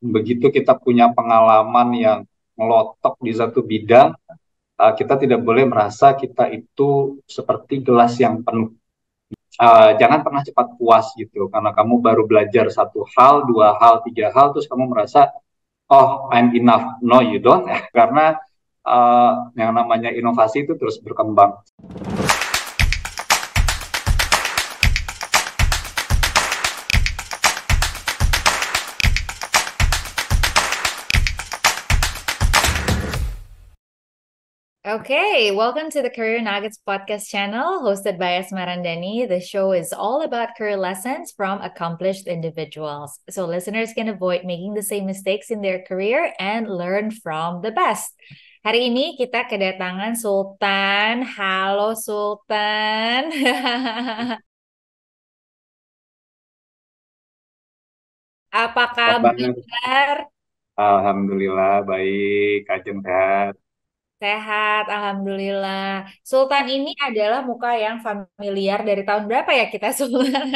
Begitu kita punya pengalaman yang ngelotok di satu bidang, kita tidak boleh merasa kita itu seperti gelas yang penuh. Jangan pernah cepat puas gitu, karena kamu baru belajar satu hal, dua hal, tiga hal, terus kamu merasa, oh, I'm enough. No, you don't. Karena yang namanya inovasi itu terus berkembang. Okay, welcome to the Career Nuggets podcast channel hosted by Esmerandani. The show is all about career lessons from accomplished individuals. So listeners can avoid making the same mistakes in their career and learn from the best. Hari ini kita kedatangan Sultan. Halo Sultan. Apa Kabarnya, kabar? alhamdulillah baik, Kajeng sehat. Sehat, Alhamdulillah. Sultan ini adalah muka yang familiar dari tahun berapa ya kita Sultan?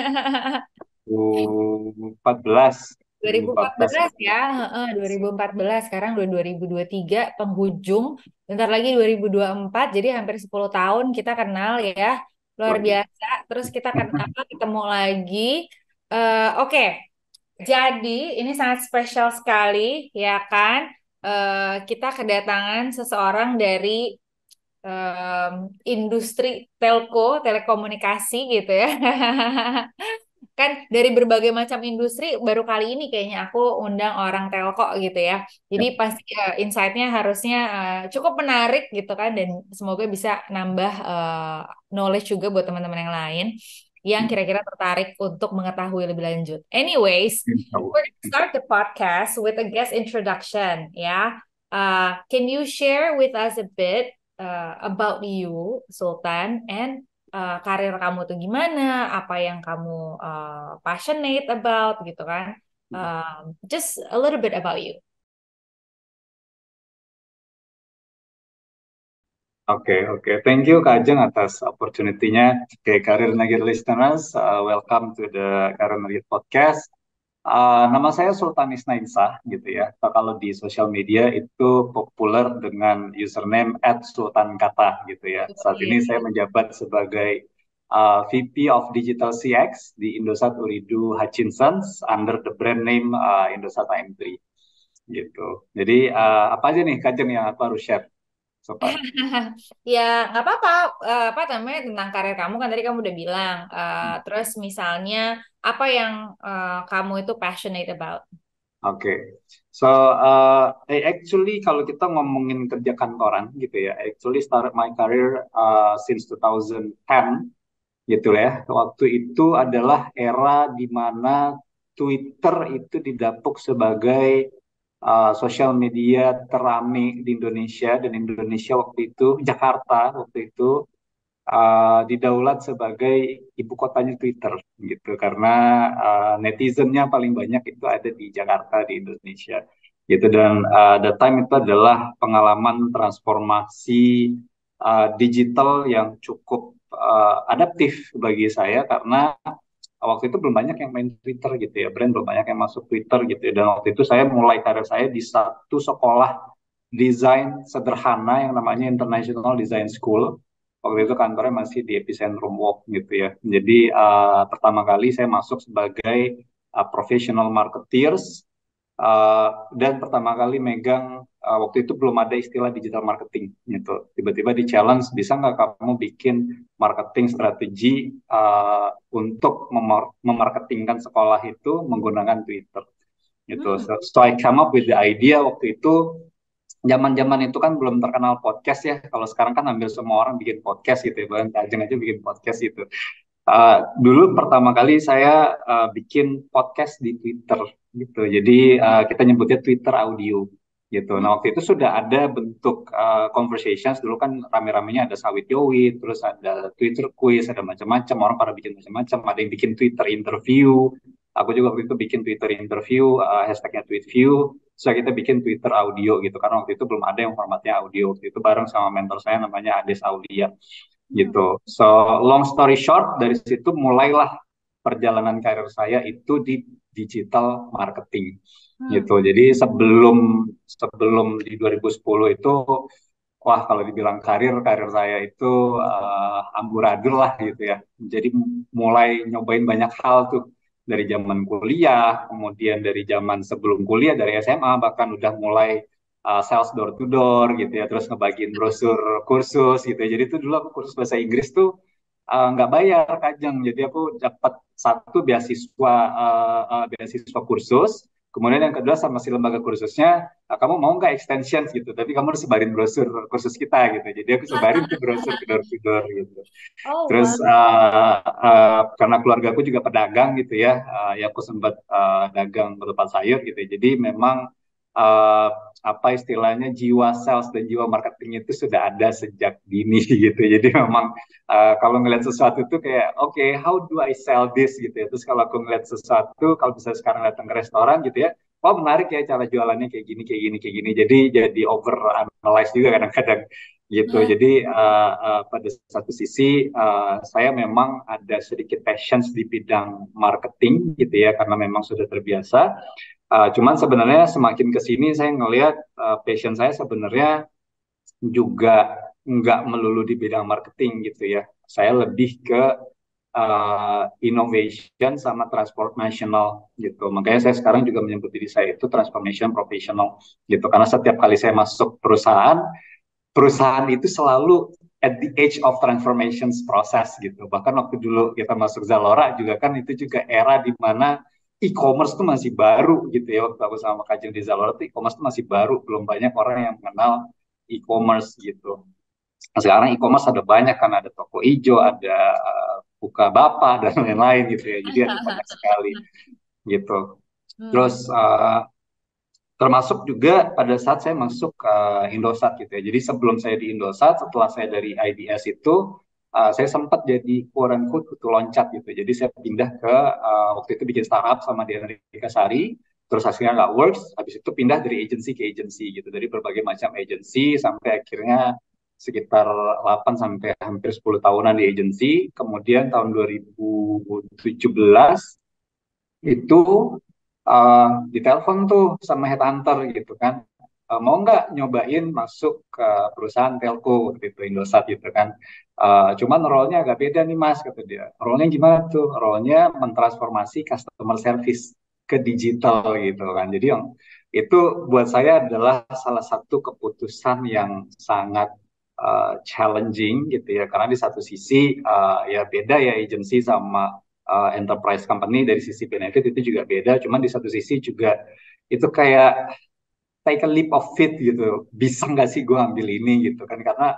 2014, 2014. 2014 ya, heeh, 2014, sekarang udah 2023, penghujung, bentar lagi 2024, jadi hampir 10 tahun kita kenal ya, luar biasa. Terus kita ketemu lagi. Oke, jadi ini sangat spesial sekali ya kan. Kita kedatangan seseorang dari industri telekomunikasi gitu ya. Kan dari berbagai macam industri baru kali ini kayaknya aku undang orang telco gitu ya. Jadi pasti insight-nya harusnya cukup menarik gitu kan dan semoga bisa nambah knowledge juga buat teman-teman yang lain yang kira-kira tertarik untuk mengetahui lebih lanjut. Anyways, we're gonna start the podcast with a guest introduction ya. Can you share with us a bit about you, Sultan, and karir kamu tuh gimana, apa yang kamu passionate about gitu kan. Just a little bit about you. Oke, oke. Thank you Kak Ajeng atas opportunity-nya. Oke, Karir Nugget listeners, welcome to the Karir Nugget podcast. Nama saya Sultan Isnainsa gitu ya. Atau kalau di sosial media itu populer dengan username @sultankata gitu ya. Saat ini Iya. saya menjabat sebagai VP of Digital CX di Indosat Ooredoo Hutchinsons under the brand name Indosat AM3 gitu. Jadi apa aja nih Kajeng yang aku harus share so far? Ya, nggak apa-apa. Apa namanya tentang karir kamu kan tadi kamu udah bilang. Terus misalnya apa yang kamu itu passionate about? Oke, so actually kalau kita ngomongin kerja kantoran gitu ya, actually started my career since 2010 gitu ya. Waktu itu adalah era di mana Twitter itu didapuk sebagai sosial media terame di Indonesia dan Indonesia waktu itu Jakarta waktu itu didaulat sebagai ibu kotanya Twitter gitu karena netizennya paling banyak itu ada di Jakarta di Indonesia gitu dan the time itu adalah pengalaman transformasi digital yang cukup adaptif bagi saya karena waktu itu belum banyak yang main Twitter gitu ya, brand belum banyak yang masuk Twitter gitu ya. Dan waktu itu saya mulai karir saya di satu sekolah desain sederhana yang namanya International Design School. Waktu itu kantornya masih di Epicentrum Walk gitu ya. Jadi pertama kali saya masuk sebagai professional marketeers uh, dan pertama kali megang waktu itu belum ada istilah digital marketing gitu. Tiba-tiba di challenge bisa nggak kamu bikin marketing strategi untuk memarketingkan sekolah itu menggunakan Twitter gitu. Hmm. So I come up with the idea waktu itu. Zaman-zaman itu kan belum terkenal podcast ya. Kalau sekarang kan hampir semua orang bikin podcast gitu ya. Bahkan Kajeng aja bikin podcast gitu. Dulu pertama kali saya bikin podcast di Twitter gitu. Jadi kita nyebutnya Twitter audio gitu. Nah waktu itu sudah ada bentuk conversations. Dulu kan rame-ramenya ada sawit yowit, terus ada Twitter quiz, ada macam-macam. Orang pada bikin macam-macam. Ada yang bikin Twitter interview. Aku juga waktu itu bikin Twitter interview, hashtagnya tweetview. So kita bikin Twitter audio gitu. Karena waktu itu belum ada yang formatnya audio. Waktu itu bareng sama mentor saya namanya Ades Aulia Hmm. gitu. So long story short dari situ mulailah perjalanan karir saya itu di digital marketing Hmm. gitu. Jadi sebelum sebelum di 2010 itu, wah kalau dibilang karir, karir saya itu amburadul lah gitu ya. Jadi mulai nyobain banyak hal tuh dari zaman kuliah, kemudian dari zaman sebelum kuliah dari SMA bahkan udah mulai sales door to door gitu ya, terus ngebagiin brosur kursus gitu ya. Jadi itu dulu aku kursus bahasa Inggris tuh nggak bayar Kajeng. Jadi aku dapat satu beasiswa beasiswa kursus. Kemudian yang kedua sama si lembaga kursusnya, kamu mau nggak extension gitu, tapi kamu harus sebarin brosur kursus kita gitu. Jadi aku sebarin tuh brosur ke door to door gitu. Oh, Terus wow. karena keluarga aku juga pedagang gitu ya, ya aku sempat dagang berupa sayur gitu. Jadi memang uh, apa istilahnya jiwa sales dan jiwa marketing itu sudah ada sejak dini gitu. Jadi memang kalau ngeliat sesuatu tuh kayak oke, okay, how do I sell this gitu ya. Terus kalau aku ngeliat sesuatu, kalau bisa sekarang datang ke restoran gitu ya, oh menarik ya cara jualannya kayak gini kayak gini kayak gini. Jadi over analyze juga kadang-kadang gitu. Jadi pada satu sisi saya memang ada sedikit passion di bidang marketing gitu ya karena memang sudah terbiasa. Cuman sebenarnya semakin ke sini saya ngelihat passion saya sebenarnya juga nggak melulu di bidang marketing gitu ya. Saya lebih ke innovation sama transformational gitu. Makanya saya sekarang juga menyebut diri saya itu transformation professional gitu. Karena setiap kali saya masuk perusahaan, perusahaan itu selalu at the age of transformations process gitu. Bahkan waktu dulu kita masuk Zalora juga kan itu juga era di mana e-commerce tuh masih baru gitu ya. Waktu aku sama Kajeng di Zalora tuh e-commerce tuh masih baru, belum banyak orang yang mengenal e-commerce gitu. Nah, sekarang e-commerce ada banyak kan, ada toko ijo, ada Bukalapak dan lain-lain gitu ya. Jadi ada banyak sekali gitu. Hmm. Terus termasuk juga pada saat saya masuk ke Indosat gitu ya. Jadi sebelum saya di Indosat, setelah saya dari IDS itu, saya sempat jadi quote unquote kutu loncat gitu. Jadi saya pindah ke waktu itu bikin startup sama di Amerika Sari, terus hasilnya nggak works, habis itu pindah dari agency ke agency gitu, dari berbagai macam agency sampai akhirnya sekitar 8 sampai hampir 10 tahunan di agency. Kemudian tahun 2017 itu ditelepon tuh sama headhunter gitu kan. Mau nggak nyobain masuk ke perusahaan telco gitu Indosat gitu kan. Cuman role-nya agak beda nih Mas kata dia. Role-nya gimana tuh? Role-nya mentransformasi customer service ke digital gitu kan. Jadi yang itu buat saya adalah salah satu keputusan yang sangat challenging gitu ya. Karena di satu sisi ya beda ya agency sama enterprise company, dari sisi benefit itu juga beda. Cuman di satu sisi juga itu kayak take a leap of faith gitu. Bisa nggak sih gue ambil ini gitu kan? Karena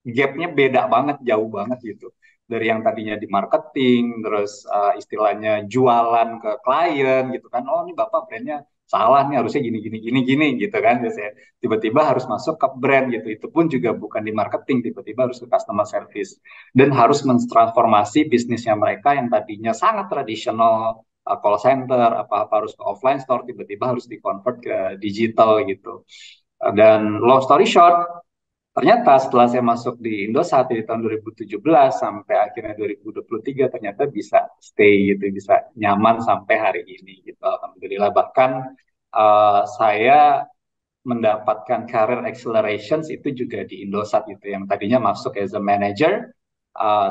gapnya beda banget, jauh banget gitu. Dari yang tadinya di marketing, terus istilahnya jualan ke klien gitu kan. Oh ini bapak brandnya salah nih, harusnya gini gini gini gini gitu kan. Biasanya tiba-tiba harus masuk ke brand gitu. Itu pun juga bukan di marketing, tiba-tiba harus ke customer service dan harus mentransformasi bisnisnya mereka yang tadinya sangat tradisional, call center apa-apa harus ke offline store, tiba-tiba harus di-convert ke digital gitu. Dan long story short, ternyata setelah saya masuk di Indosat di tahun 2017 sampai akhirnya 2023 ternyata bisa stay gitu, bisa nyaman sampai hari ini gitu. Alhamdulillah bahkan saya mendapatkan career accelerations itu juga di Indosat gitu, yang tadinya masuk as a manager,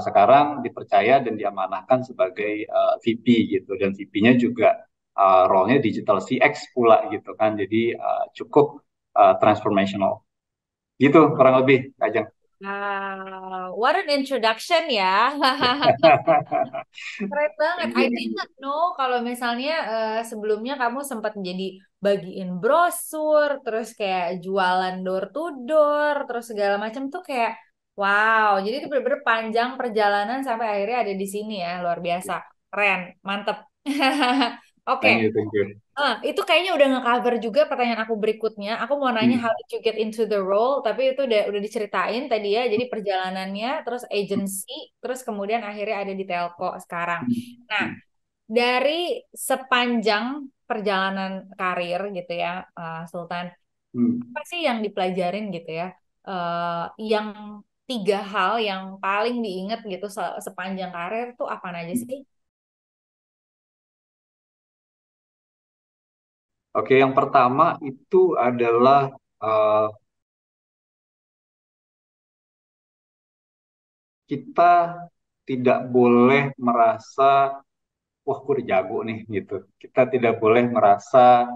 sekarang dipercaya dan diamanahkan sebagai VP gitu, dan VP-nya juga role-nya digital CX pula gitu kan. Jadi cukup transformational. Gitu kurang lebih, Kajang. Wow, what an introduction ya. Keren banget. I didn't know kalau misalnya sebelumnya kamu sempat jadi bagiin brosur, terus kayak jualan door to door, terus segala macam tuh kayak wow. Jadi itu bener-bener panjang perjalanan sampai akhirnya ada di sini ya, luar biasa. Keren, mantep. Oke, Thank you, thank you. itu kayaknya udah nge-cover juga pertanyaan aku berikutnya. Aku mau nanya how Hmm, did you get into the role, tapi itu udah diceritain tadi ya. Jadi perjalanannya, terus agency, terus kemudian akhirnya ada di telco sekarang. hmm, Nah, hmm, dari sepanjang perjalanan karir gitu ya, Sultan, hmm. apa sih yang dipelajarin gitu ya? Yang tiga hal yang paling diingat gitu sepanjang karir tuh apa aja sih? Oke, yang pertama itu adalah uh, kita tidak boleh merasa, wah, aku udah jago nih gitu. Kita tidak boleh merasa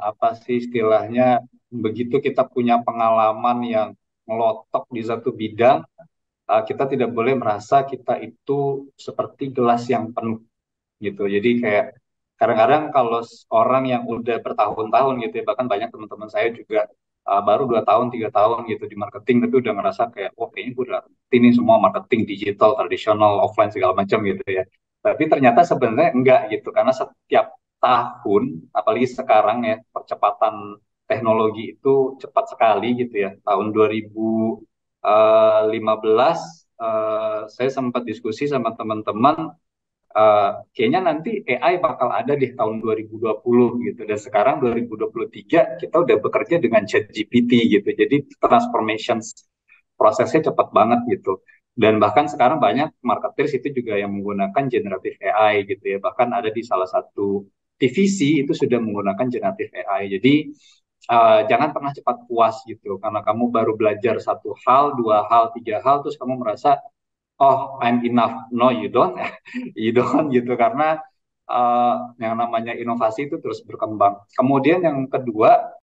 apa sih istilahnya, begitu kita punya pengalaman yang melotok di satu bidang, kita tidak boleh merasa kita itu seperti gelas yang penuh gitu. Jadi kayak kadang-kadang kalau orang yang udah bertahun-tahun gitu ya, bahkan banyak teman-teman saya juga baru 2 tahun, 3 tahun gitu di marketing, tapi udah ngerasa kayak, wah kayaknya gue udah ngerti nih semua marketing digital, tradisional, offline segala macam gitu ya. Tapi ternyata sebenarnya enggak gitu, karena setiap tahun, apalagi sekarang ya, percepatan teknologi itu cepat sekali gitu ya. Tahun 2015 saya sempat diskusi sama teman-teman, kayaknya nanti AI bakal ada di tahun 2020 gitu. Dan sekarang 2023 kita udah bekerja dengan ChatGPT gitu. Jadi transformation prosesnya cepat banget gitu. Dan bahkan sekarang banyak marketers itu juga yang menggunakan generative AI gitu ya. Bahkan ada di salah satu TVC itu sudah menggunakan generative AI. Jadi jangan pernah cepat puas gitu. Karena kamu baru belajar satu hal, dua hal, tiga hal, terus kamu merasa, oh, I'm enough. No, you don't. You don't gitu, karena yang namanya inovasi itu terus berkembang. Kemudian yang kedua,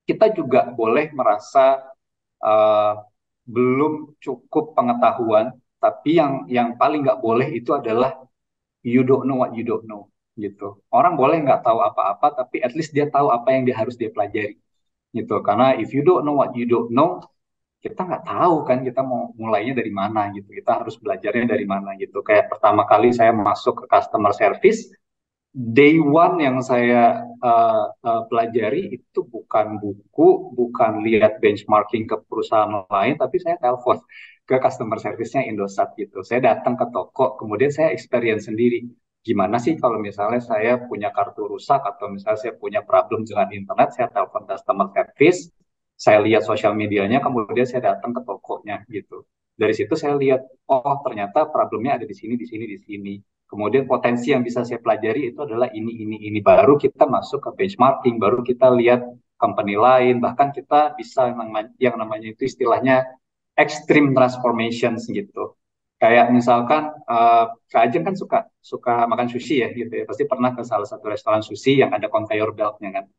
kita juga boleh merasa uh, belum cukup pengetahuan, tapi yang paling nggak boleh itu adalah you don't know what you don't know gitu. Orang boleh nggak tahu apa-apa, tapi at least dia tahu apa yang dia harus dia pelajari gitu. Karena if you don't know what you don't know, kita nggak tahu kan kita mau mulainya dari mana gitu. Kita harus belajarnya dari mana gitu. Kayak pertama kali saya masuk ke customer service, day one yang saya pelajari itu bukan buku, bukan lihat benchmarking ke perusahaan lain, tapi saya telepon ke customer service-nya Indosat gitu. Saya datang ke toko, kemudian saya experience sendiri. Gimana sih kalau misalnya saya punya kartu rusak atau misalnya saya punya problem dengan internet, saya telepon customer service, saya lihat sosial medianya, kemudian saya datang ke tokonya gitu. Dari situ saya lihat, oh ternyata problemnya ada di sini, di sini, di sini. Kemudian potensi yang bisa saya pelajari itu adalah ini. Baru kita masuk ke benchmarking, baru kita lihat company lain, bahkan kita bisa yang namanya itu istilahnya extreme transformations gitu. Kayak misalkan Kak Ajeng kan suka suka makan sushi ya gitu ya. Pasti pernah ke salah satu restoran sushi yang ada conveyor belt-nya kan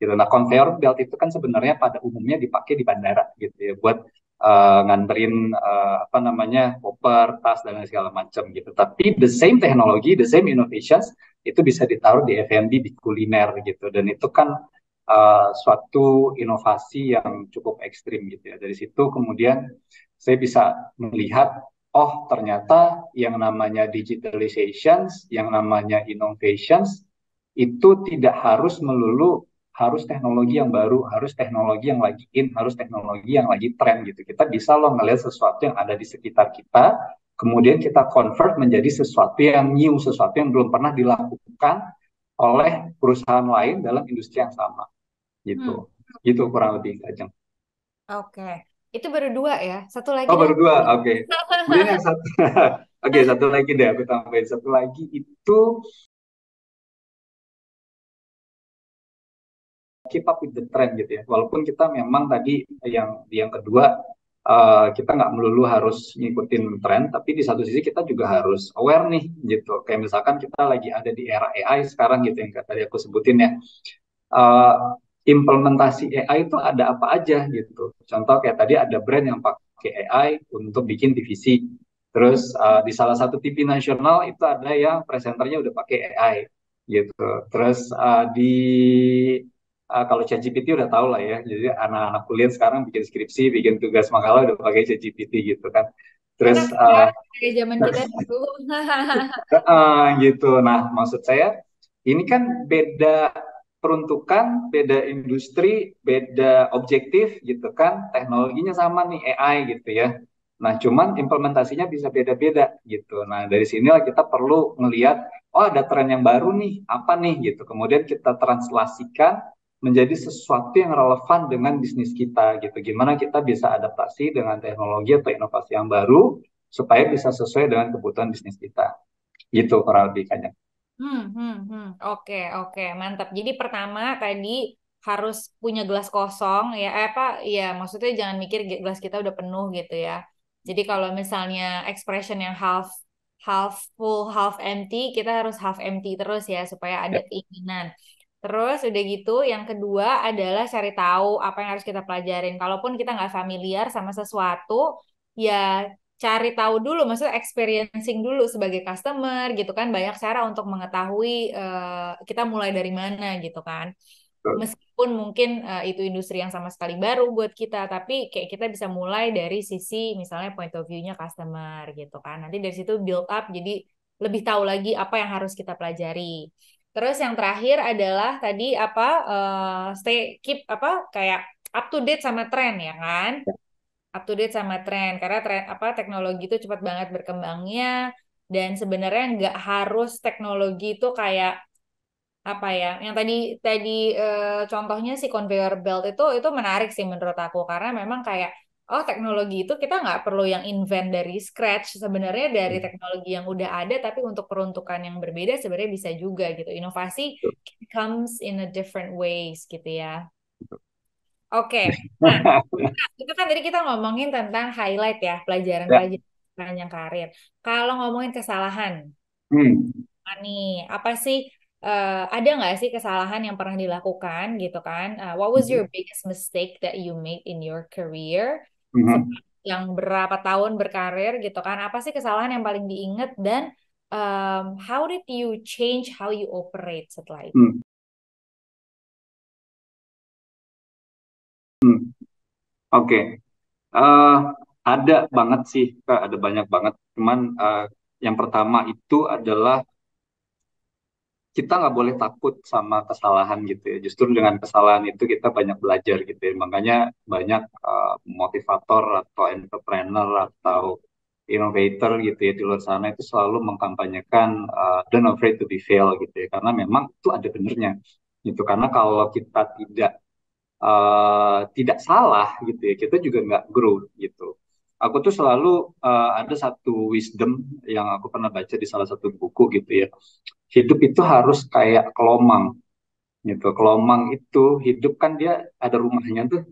gitu. Nah, conveyor belt itu kan sebenarnya pada umumnya dipakai di bandara gitu ya buat nganterin apa namanya koper, tas dan segala macam gitu. Tapi the same teknologi, the same innovations itu bisa ditaruh di F&B, di kuliner gitu. Dan itu kan suatu inovasi yang cukup ekstrim gitu ya. Dari situ kemudian saya bisa melihat, oh ternyata yang namanya digitalizations, yang namanya innovations itu tidak harus melulu harus teknologi yang baru, harus teknologi yang lagi in, harus teknologi yang lagi tren gitu. Kita bisa loh ngelihat sesuatu yang ada di sekitar kita, kemudian kita convert menjadi sesuatu yang new, sesuatu yang belum pernah dilakukan oleh perusahaan lain dalam industri yang sama Hmm, gitu. Gitu kurang lebih Kajeng. oke. Itu baru dua ya. Satu lagi Oh, dong. baru dua, oke. Kemudian yang satu, oke, satu lagi deh aku tambahin. Satu lagi itu keep up with the trend gitu ya. Walaupun kita memang tadi yang kedua, kita nggak melulu harus ngikutin tren, tapi di satu sisi kita juga harus aware nih gitu. Kayak misalkan kita lagi ada di era AI sekarang gitu yang tadi aku sebutin ya. Uh, Implementasi AI itu ada apa aja gitu. Contoh kayak tadi ada brand yang pakai AI untuk bikin TVC. Hmm. Terus di salah satu TV nasional itu ada yang presenternya udah pakai AI gitu. Terus kalau ChatGPT udah tahu lah ya. Jadi anak-anak kuliah sekarang bikin skripsi, bikin tugas makalah udah pakai ChatGPT gitu kan. Terus Enak ya, kayak zaman kita dulu. gitu. Nah, maksud saya ini kan beda peruntukan, beda industri, beda objektif gitu kan. Teknologinya sama nih AI gitu ya. Nah, cuman implementasinya bisa beda-beda gitu. Nah, dari sinilah kita perlu melihat, oh ada tren yang baru nih, apa nih gitu. Kemudian kita translasikan menjadi sesuatu yang relevan dengan bisnis kita gitu. Gimana kita bisa adaptasi dengan teknologi atau inovasi yang baru supaya bisa sesuai dengan kebutuhan bisnis kita gitu kurang lebih kayaknya. Oke, oke, mantap. Jadi pertama tadi harus punya gelas kosong ya, apa ya maksudnya jangan mikir gelas kita udah penuh gitu ya. Jadi kalau misalnya expression yang half half full, half empty, kita harus half empty terus ya supaya ada Ya, keinginan. Terus udah gitu, yang kedua adalah cari tahu apa yang harus kita pelajarin. Kalaupun kita nggak familiar sama sesuatu, ya cari tahu dulu, maksudnya experiencing dulu sebagai customer gitu kan. Banyak cara untuk mengetahui kita mulai dari mana gitu kan. betul. Meskipun mungkin itu industri yang sama sekali baru buat kita, tapi kayak kita bisa mulai dari sisi misalnya point of view-nya customer gitu kan. Nanti dari situ build up jadi lebih tahu lagi apa yang harus kita pelajari. Terus yang terakhir adalah tadi apa stay keep apa kayak up to date sama tren ya kan, up to date sama tren karena tren apa teknologi itu cepat banget berkembangnya dan sebenarnya nggak harus teknologi itu kayak apa ya yang tadi tadi contohnya si conveyor belt itu menarik sih menurut aku karena memang kayak oh teknologi itu kita nggak perlu yang invent dari scratch sebenarnya dari teknologi yang udah ada tapi untuk peruntukan yang berbeda sebenarnya bisa juga gitu inovasi comes in a different ways gitu ya. Oke, nah itu kan tadi kita ngomongin tentang highlight ya, Ya. pelajaran-pelajaran sepanjang karir. Kalau ngomongin kesalahan, Hmm. nih apa sih, ada nggak sih kesalahan yang pernah dilakukan gitu kan? What was your biggest mistake that you made in your career? Mhm. Yang berapa tahun berkarir gitu kan? Apa sih kesalahan yang paling diingat dan how did you change how you operate setelah itu? Hmm. Hmm. Oke. Eh, ada banget sih, Kak, ada banyak banget. Cuman yang pertama itu adalah kita nggak boleh takut sama kesalahan gitu ya. Justru dengan kesalahan itu kita banyak belajar gitu ya. Makanya banyak motivator atau entrepreneur atau innovator gitu ya di luar sana itu selalu mengkampanyekan don't afraid to be fail gitu ya. Karena memang itu ada benernya gitu. Karena kalau kita tidak salah gitu ya, kita juga nggak grow gitu. Aku tuh selalu ada satu wisdom yang aku pernah baca di salah satu buku gitu ya. Hidup itu harus kayak kelomang gitu. Kelomang itu hidup kan dia ada rumahnya tuh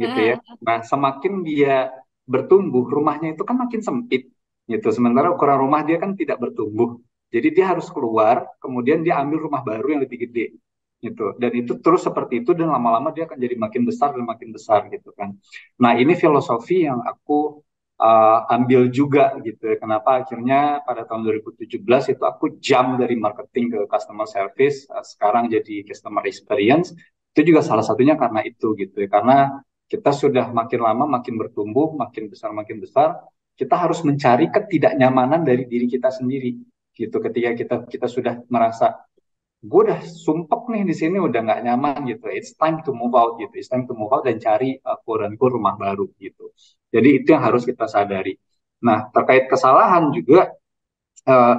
gitu ya. Nah, semakin dia bertumbuh, rumahnya itu kan makin sempit gitu. Sementara ukuran rumah dia kan tidak bertumbuh. Jadi dia harus keluar, kemudian dia ambil rumah baru yang lebih gede gitu. Dan itu terus seperti itu dan lama-lama dia akan jadi makin besar dan makin besar gitu kan. Nah, ini filosofi yang aku ambil juga gitu ya. Kenapa akhirnya pada tahun 2017 itu aku jump dari marketing ke customer service, sekarang jadi customer experience. Itu juga salah satunya karena itu gitu ya. Karena kita sudah makin lama makin bertumbuh, makin besar, kita harus mencari ketidaknyamanan dari diri kita sendiri gitu. Ketika kita sudah merasa gue udah sumpek nih di sini udah nggak nyaman gitu. It's time to move out gitu. It's time to move out dan cari quote unquote rumah baru gitu. Jadi itu yang harus kita sadari. Nah, terkait kesalahan juga uh,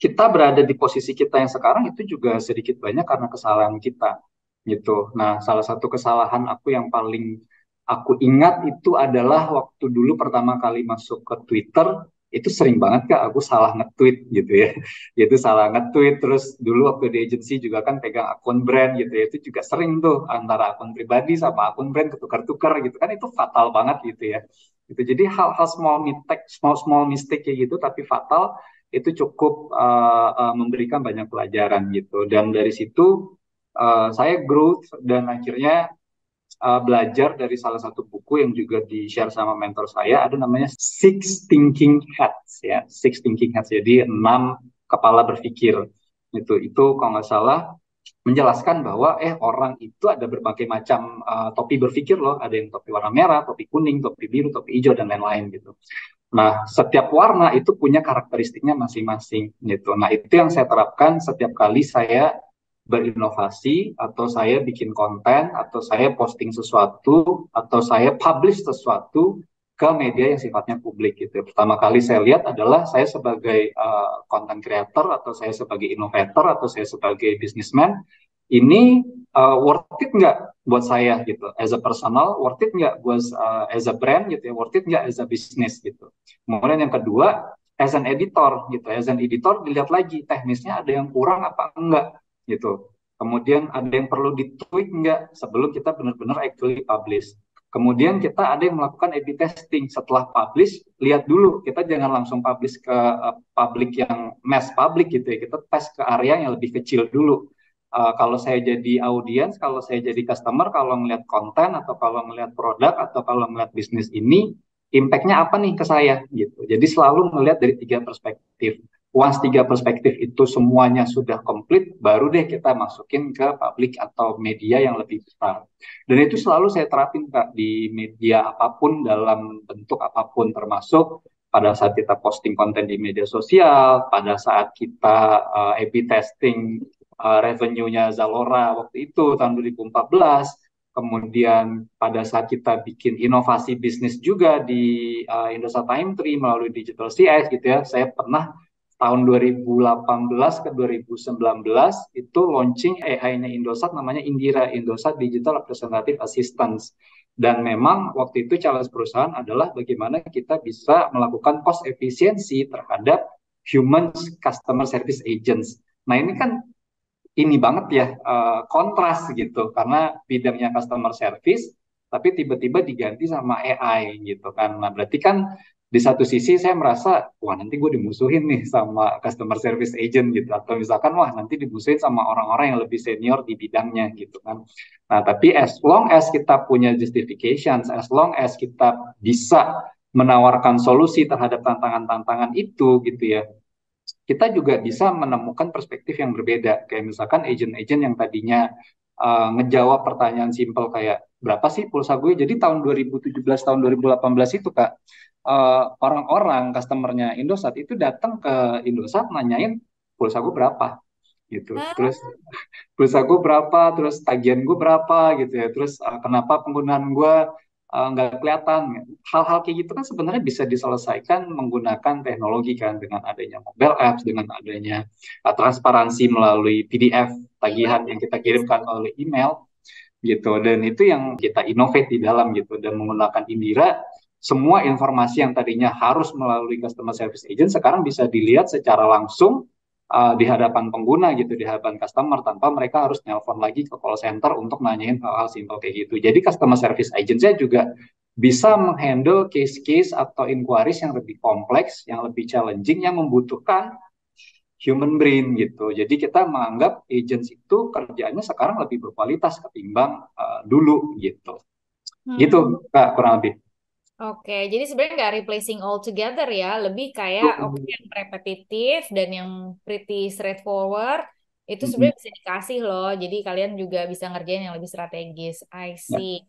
kita berada di posisi kita yang sekarang itu juga sedikit banyak karena kesalahan kita gitu. Nah, salah satu kesalahan aku yang paling aku ingat itu adalah waktu dulu pertama kali masuk ke Twitter, itu sering banget Kak aku salah nge-tweet gitu ya. Itu salah nge-tweet terus dulu waktu di agency juga kan pegang akun brand gitu ya. Itu juga sering tuh antara akun pribadi sama akun brand ketukar-tukar gitu kan itu fatal banget gitu ya. Itu jadi hal-hal small mistake kayak gitu tapi fatal itu cukup memberikan banyak pelajaran gitu dan dari situ saya growth dan akhirnya belajar dari salah satu buku yang juga di-share sama mentor saya ada namanya Six Thinking Hats ya Six Thinking Hats jadi 6 kepala berpikir itu kalau nggak salah menjelaskan bahwa orang itu ada berbagai macam topi berpikir loh ada yang topi warna merah topi kuning topi biru topi hijau dan lain-lain gitu. Nah, setiap warna itu punya karakteristiknya masing-masing gitu. Nah, itu yang saya terapkan setiap kali saya berinovasi atau saya bikin konten atau saya posting sesuatu atau saya publish sesuatu ke media yang sifatnya publik gitu. Pertama kali saya lihat adalah saya sebagai content creator atau saya sebagai innovator atau saya sebagai businessman ini worth it nggak buat saya gitu as a personal worth it nggak buat as a brand gitu ya worth it nggak as a business gitu kemudian yang kedua as an editor gitu. As an editor dilihat lagi teknisnya ada yang kurang apa enggak gitu. Kemudian ada yang perlu ditweak enggak sebelum kita benar-benar actually publish. Kemudian kita ada yang melakukan A/B testing setelah publish, lihat dulu kita jangan langsung publish ke publik yang mass public gitu ya. Kita tes ke area yang lebih kecil dulu. Kalau saya jadi audiens, kalau saya jadi customer, kalau melihat konten atau kalau melihat produk atau kalau melihat bisnis ini, impact-nya apa nih ke saya gitu. Jadi selalu melihat dari 3 perspektif. Once 3 perspektif itu semuanya sudah komplit, baru deh kita masukin ke publik atau media yang lebih besar. Dan itu selalu saya terapin Kak di media apapun dalam bentuk apapun, termasuk pada saat kita posting konten di media sosial, pada saat kita A/B testing revenue-nya Zalora waktu itu tahun 2014. Kemudian pada saat kita bikin inovasi bisnis juga di Indosat Time Tree melalui Digital CX gitu ya, saya pernah tahun 2018 ke 2019 itu launching AI-nya Indosat namanya Indira, Indosat Digital Representative Assistance. Dan memang waktu itu challenge perusahaan adalah bagaimana kita bisa melakukan cost efisiensi terhadap human customer service agents. Nah ini kan ini banget ya kontras gitu karena bidangnya customer service tapi tiba-tiba diganti sama AI gitu kan. Nah berarti kan di satu sisi saya merasa wah nanti gue dimusuhin nih sama customer service agent gitu atau misalkan wah nanti dimusuhin sama orang-orang yang lebih senior di bidangnya gitu kan. Nah tapi as long as kita punya justifications, as long as kita bisa menawarkan solusi terhadap tantangan-tantangan itu gitu ya, kita juga bisa menemukan perspektif yang berbeda. Kayak misalkan agent-agent yang tadinya ngejawab pertanyaan simpel kayak berapa sih pulsa gue. Jadi tahun 2017, tahun 2018 itu Kak, orang-orang customernya Indosat itu datang ke Indosat nanyain pulsa gue berapa gitu. Hah? Terus pulsa gue berapa, terus tagihan gue berapa gitu ya, terus kenapa penggunaan gue nggak kelihatan. Hal-hal kayak gitu kan sebenarnya bisa diselesaikan menggunakan teknologi kan, dengan adanya mobile apps, dengan adanya transparansi melalui PDF tagihan yang kita kirimkan melalui email gitu. Dan itu yang kita innovate di dalam gitu, dan menggunakan Indira semua informasi yang tadinya harus melalui customer service agent sekarang bisa dilihat secara langsung di hadapan pengguna gitu, di hadapan customer tanpa mereka harus nelpon lagi ke call center untuk nanyain hal-hal simpel kayak gitu. Jadi customer service agent saya juga bisa menghandle case-case atau inquiries yang lebih kompleks, yang lebih challenging, yang membutuhkan human brain gitu. Jadi kita menganggap agents itu kerjanya sekarang lebih berkualitas ketimbang dulu gitu. Gitu Hmm. Kak, kurang lebih. Oke, jadi sebenarnya nggak replacing all together ya, lebih kayak oke yang repetitif dan yang pretty straightforward itu Mm-mm. sebenarnya bisa dikasih loh. Jadi kalian juga bisa ngerjain yang lebih strategis. I Ya. see.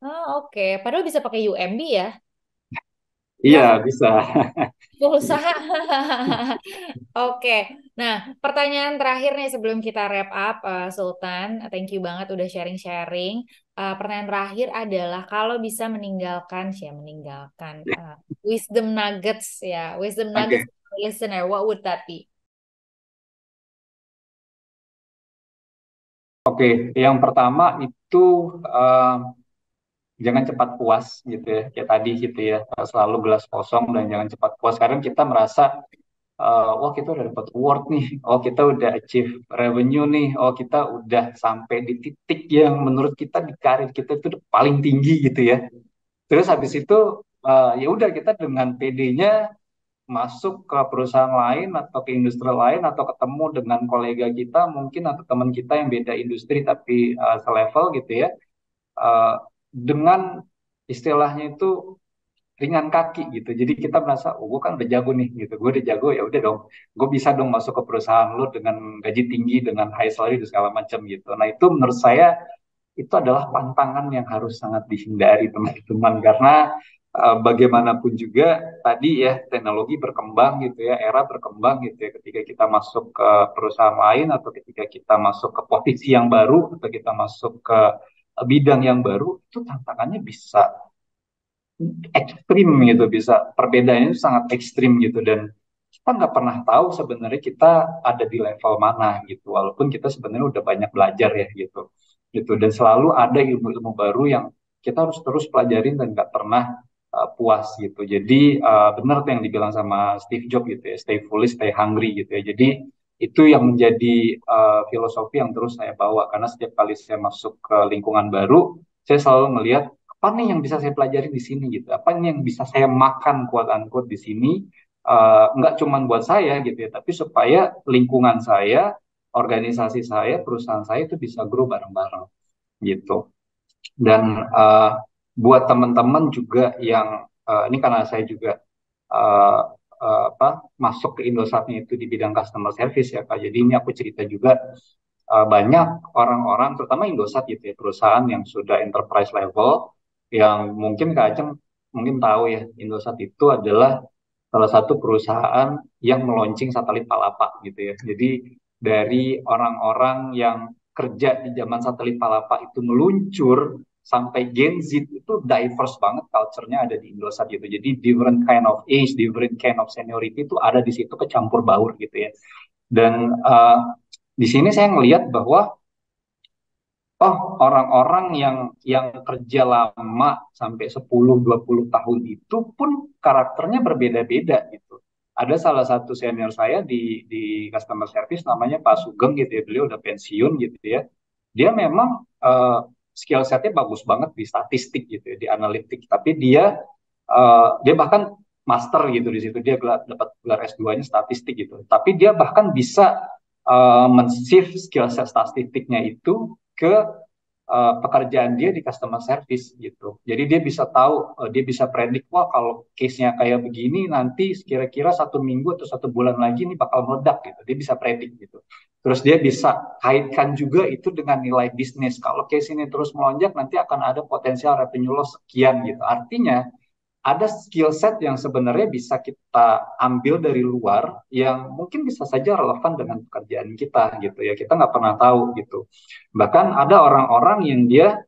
Oh, oke. Padahal bisa pakai UMB ya. Iya, Ya, bisa. usaha. Oke. Nah, pertanyaan terakhir nih sebelum kita wrap up, Sultan. Thank you banget udah sharing-sharing. Pertanyaan terakhir adalah kalau bisa meninggalkan wisdom nuggets ya, wisdom nuggets Oke. for listener, what would that be? Oke, yang pertama itu uh, jangan cepat puas gitu ya, kayak tadi gitu ya, selalu gelas kosong dan jangan cepat puas. Kadang kita merasa, wah kita udah dapat award nih, oh kita udah achieve revenue nih, oh kita udah sampai di titik yang menurut kita di karir kita itu udah paling tinggi gitu ya. Terus habis itu ya udah kita dengan PD-nya masuk ke perusahaan lain atau ke industri lain atau ketemu dengan kolega kita mungkin atau teman kita yang beda industri tapi selevel gitu ya, uh, dengan istilahnya itu ringan kaki gitu. Jadi kita merasa, oh gue kan udah jago nih gitu, gue udah jago ya udah dong, gue bisa dong masuk ke perusahaan lo dengan gaji tinggi, dengan high salary dan segala macam gitu. Nah itu menurut saya itu adalah pantangan yang harus sangat dihindari teman-teman karena bagaimanapun juga tadi ya teknologi berkembang gitu ya, era berkembang gitu ya, ketika kita masuk ke perusahaan lain atau ketika kita masuk ke posisi yang baru atau kita masuk ke bidang yang baru itu tantangannya bisa ekstrim gitu, bisa perbedaannya itu sangat ekstrim gitu, dan kita nggak pernah tahu sebenarnya kita ada di level mana gitu walaupun kita sebenarnya udah banyak belajar ya gitu gitu, dan selalu ada ilmu-ilmu baru yang kita harus terus pelajarin dan nggak pernah puas gitu. Jadi benar tuh yang dibilang sama Steve Jobs gitu ya, stay foolish, stay hungry gitu ya. Jadi itu yang menjadi filosofi yang terus saya bawa karena setiap kali saya masuk ke lingkungan baru, saya selalu melihat apa nih yang bisa saya pelajari di sini gitu, apa nih yang bisa saya makan quote unquote di sini, nggak cuma buat saya gitu ya, tapi supaya lingkungan saya, organisasi saya, perusahaan saya itu bisa grow bareng-bareng gitu. Dan buat teman-teman juga yang ini karena saya juga uh, masuk ke Indosatnya itu di bidang customer service ya Kak. Jadi ini aku cerita juga banyak orang-orang terutama Indosat gitu ya perusahaan yang sudah enterprise level yang mungkin Kak Ajeng mungkin tahu ya Indosat itu adalah salah satu perusahaan yang meluncing satelit Palapa gitu ya. Jadi dari orang-orang yang kerja di zaman satelit Palapa itu meluncur sampai Gen Z itu diverse banget culture-nya ada di Indosat gitu. Jadi different kind of age, different kind of seniority itu ada di situ kecampur baur gitu ya. Dan di sini saya ngelihat bahwa oh orang-orang yang kerja lama sampai 10-20 tahun itu pun karakternya berbeda-beda gitu. Ada salah satu senior saya di customer service namanya Pak Sugeng gitu ya, beliau udah pensiun gitu ya. Dia memang skill setnya bagus banget di statistik gitu ya, di analitik. Tapi dia bahkan master gitu di situ, dia dapat gelar S2-nya statistik gitu. Tapi dia bahkan bisa men-shift skill set statistiknya itu ke pekerjaan dia di customer service gitu. Jadi dia bisa tahu, dia bisa predik, wah kalau case-nya kayak begini nanti kira-kira 1 minggu atau 1 bulan lagi ini bakal meledak gitu. Dia bisa predik gitu. Terus dia bisa kaitkan juga itu dengan nilai bisnis. Kalau case ini terus melonjak nanti akan ada potensial revenue loss sekian gitu. Artinya ada skill set yang sebenarnya bisa kita ambil dari luar yang mungkin bisa saja relevan dengan pekerjaan kita gitu ya. Kita nggak pernah tahu gitu. Bahkan ada orang-orang yang dia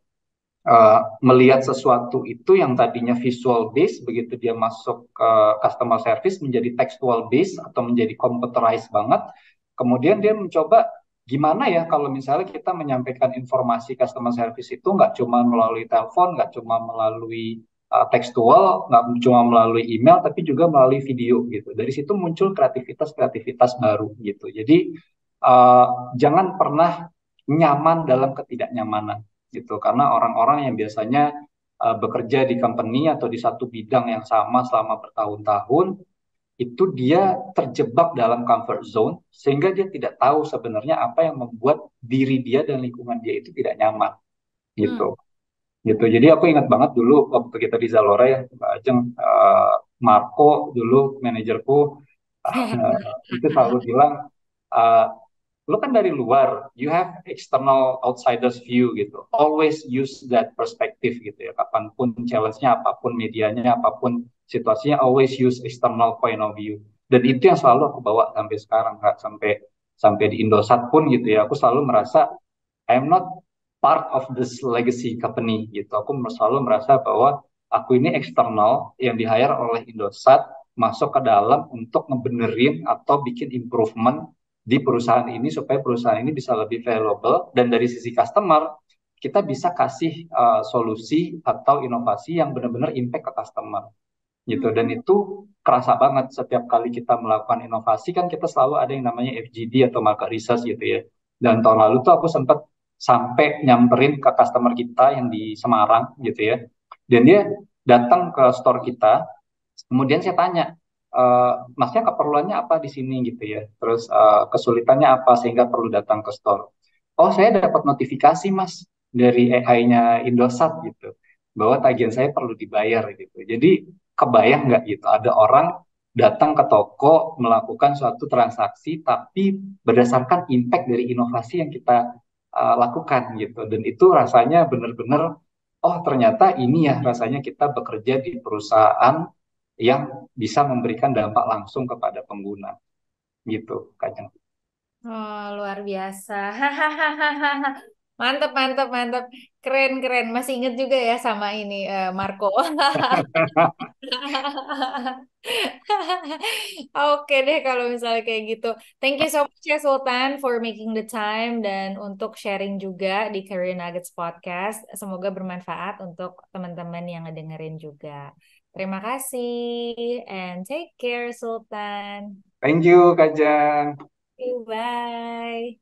melihat sesuatu itu yang tadinya visual base, begitu dia masuk ke customer service menjadi textual base atau menjadi computerized banget. Kemudian dia mencoba gimana ya kalau misalnya kita menyampaikan informasi customer service itu nggak cuma melalui telepon, nggak cuma melalui tekstual, nggak cuma melalui email, tapi juga melalui video gitu. Dari situ muncul kreativitas-kreativitas baru gitu. Jadi jangan pernah nyaman dalam ketidaknyamanan gitu karena orang-orang yang biasanya bekerja di company atau di satu bidang yang sama selama bertahun-tahun itu dia terjebak dalam comfort zone sehingga dia tidak tahu sebenarnya apa yang membuat diri dia dan lingkungan dia itu tidak nyaman Hmm. gitu gitu. Jadi aku ingat banget dulu waktu kita di Zalora ya Mbak Ajeng, Marco dulu manajerku itu selalu bilang uh, lu kan dari luar, you have external outsiders view gitu. Always use that perspective gitu ya. Kapanpun challenge-nya, apapun medianya, apapun situasinya, always use external point of view. Dan itu yang selalu aku bawa sampai sekarang, Kak. Sampai sampai di Indosat pun gitu ya. Aku selalu merasa I'm not part of this legacy company gitu. Aku selalu merasa bahwa aku ini eksternal yang di-hire oleh Indosat masuk ke dalam untuk ngebenerin atau bikin improvement di perusahaan ini supaya perusahaan ini bisa lebih valuable dan dari sisi customer kita bisa kasih solusi atau inovasi yang benar-benar impact ke customer gitu dan itu kerasa banget setiap kali kita melakukan inovasi kan kita selalu ada yang namanya FGD atau market research gitu ya dan tahun lalu tuh aku sempat sampai nyamperin ke customer kita yang di Semarang gitu ya dan dia datang ke store kita kemudian saya tanya masnya keperluannya apa di sini gitu ya terus kesulitannya apa sehingga perlu datang ke store oh saya dapat notifikasi mas dari AI-nya Indosat gitu bahwa tagihan saya perlu dibayar gitu jadi kebayang nggak gitu ada orang datang ke toko melakukan suatu transaksi tapi berdasarkan impact dari inovasi yang kita lakukan gitu dan itu rasanya benar-benar oh ternyata ini ya rasanya kita bekerja di perusahaan yang bisa memberikan dampak langsung kepada pengguna gitu Kak. Oh, luar biasa. Mantap, mantap, mantap. Keren, keren. Masih inget juga ya sama ini, Marco. Oke deh kalau misalnya kayak gitu. Thank you so much ya Sultan for making the time dan untuk sharing juga di Career Nuggets Podcast. Semoga bermanfaat untuk teman-teman yang ngedengerin juga. Terima kasih and take care Sultan. Thank you, Kak Jang. Bye.